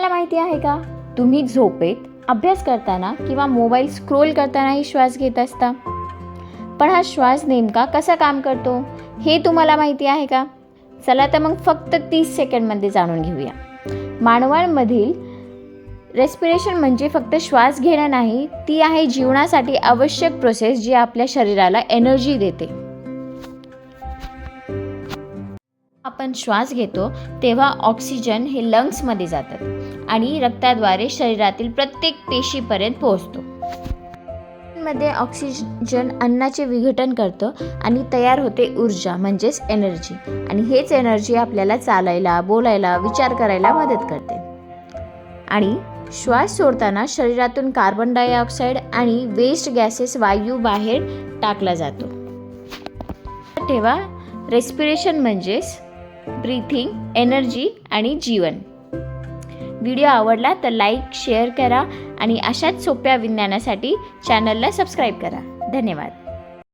तुम्हाला माहिती आहे का, तुम्ही झोपेत, अभ्यास करताना किंवा मोबाईल स्क्रोल करतानाही श्वास घेत असता. पण हा श्वास नेमका कसा काम करतो हे तुम्हाला माहिती आहे का? चला तर मग फक्त 30 सेकंडमध्ये जाणून घेऊया. मानवांमधील रेस्पिरेशन म्हणजे फक्त श्वास घेणं नाही, ती आहे जीवनासाठी आवश्यक प्रोसेस जी आपल्या शरीराला एनर्जी देते. आपण श्वास घेतो तेव्हा ऑक्सिजन हे लंग्समध्ये जातात आणि रक्ताद्वारे शरीरातील प्रत्येक पेशीपर्यंत पोहोचतो. मध्ये ऑक्सिजन अन्नाचे विघटन करतं आणि तयार होते ऊर्जा म्हणजेच एनर्जी. आणि हेच एनर्जी आपल्याला चालायला, बोलायला, विचार करायला मदत करते. आणि श्वास सोडताना शरीरातून कार्बन डायऑक्साईड आणि वेस्ट गॅसेस वायू बाहेर टाकला जातो. ठेवा, रेस्पिरेशन म्हणजेच ब्रीथिंग, एनर्जी आणि जीवन. व्हिडिओ आवडला तर लाईक, शेअर करा आणि अशाच सोप्या विज्ञानासाठी चॅनलला सबस्क्राईब करा. धन्यवाद.